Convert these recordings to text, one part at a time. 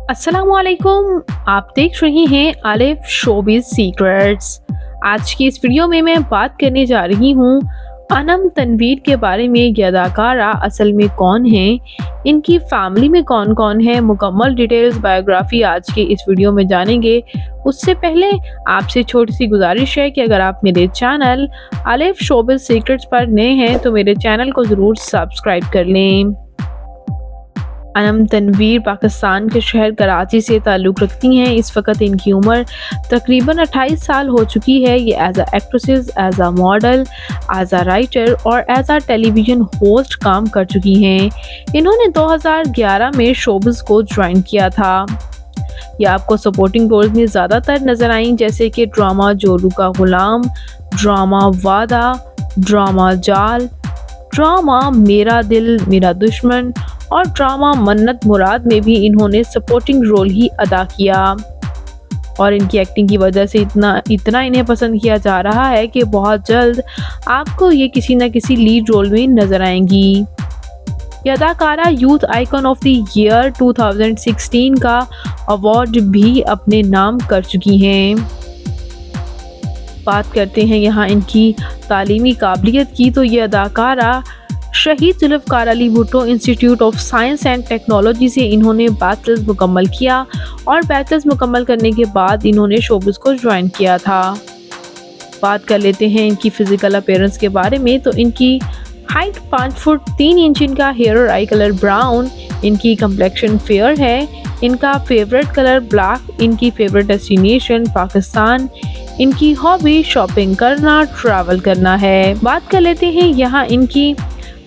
अस्सलामुअलैकुम, आप देख रहे हैं आलिफ शोबिज़ सीक्रेट्स। आज की इस वीडियो में मैं बात करने जा रही हूँ अनम तनवीर के बारे में। ये अदाकारा असल में कौन है, इनकी फैमिली में कौन कौन है, मुकम्मल डिटेल्स बायोग्राफी आज के इस वीडियो में जानेंगे। उससे पहले आपसे छोटी सी गुजारिश है कि अगर आप मेरे चैनल आलिफ शोबिज़ सीक्रेट्स पर नए हैं तो मेरे चैनल को ज़रूर सब्सक्राइब कर लें। अनम तनवीर पाकिस्तान के शहर कराची से ताल्लुक़ रखती हैं। इस वक्त इनकी उम्र तकरीबन 28 साल हो चुकी है। ये एज आ एक्ट्रेसेस, एज आ मॉडल, एज आ राइटर और एज आ टेलीविज़न होस्ट काम कर चुकी हैं। इन्होंने 2011 में शोबिज़ को ज्वाइन किया था। यह आपको सपोर्टिंग रोल्स में ज़्यादातर नज़र आई, जैसे कि ड्रामा जोरू का गुलाम, ड्रामा वादा, ड्रामा जाल, ड्रामा मेरा दिल मेरा दुश्मन और ड्रामा मन्नत मुराद में भी इन्होंने सपोर्टिंग रोल ही अदा किया। और इनकी एक्टिंग की वजह से इतना इन्हें पसंद किया जा रहा है कि बहुत जल्द आपको ये किसी न किसी लीड रोल में नजर आएंगी। ये अदाकारा youth icon of the year 2016 का अवार्ड भी अपने नाम कर चुकी हैं। बात करते हैं यहाँ इनकी तालीमी काबिलियत की, तो ये अदाकारा शहीद Zulfiqar Ali Bhutto institute of science and technology से इन्होंने बैचलर्स मुकम्मल किया और बैचलर्स मुकम्मल करने के बाद इन्होंने शोबिज़ को ज्वाइन किया था। बात कर लेते हैं इनकी फ़िज़िकल अपीयरेंस के बारे में, तो इनकी हाइट 5 फुट 3 इंच, इनका हेयर और आई कलर ब्राउन, इनकी कम्प्लेक्शन फेयर है, इनका फेवरेट कलर ब्लैक, इनकी फेवरेट डेस्टिनेशन पाकिस्तान, इनकी हॉबी शॉपिंग करना, ट्रैवल करना है। बात कर लेते हैं यहाँ इनकी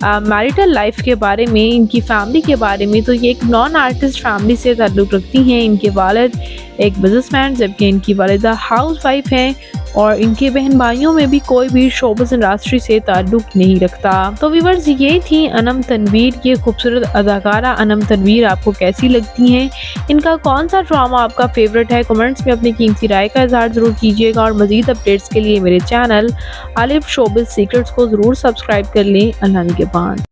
मैरिटल लाइफ के बारे में, इनकी फैमिली के बारे में। तो ये एक नॉन आर्टिस्ट फैमिली से ताल्लुक़ रखती हैं। इनके वालिद एक बिजनेसमैन जबकि इनकी वालिदा हाउसवाइफ हैं और इनके बहन भाइयों में भी कोई भी शोबिज़ इंडस्ट्री से ताल्लुक़ नहीं रखता। तो व्यूअर्स, ये थी अनम तनवीर, ये खूबसूरत अदाकारा अनम तनवीर आपको कैसी लगती हैं, इनका कौन सा ड्रामा आपका फेवरेट है, कमेंट्स में अपनी कीमती राय का इज़हार ज़रूर कीजिएगा। और मज़ीद अपडेट्स के लिए मेरे चैनल आलिफ शोबिज़ सीक्रेट्स को ज़रूर सब्सक्राइब कर लें। अल्लाह के बाद।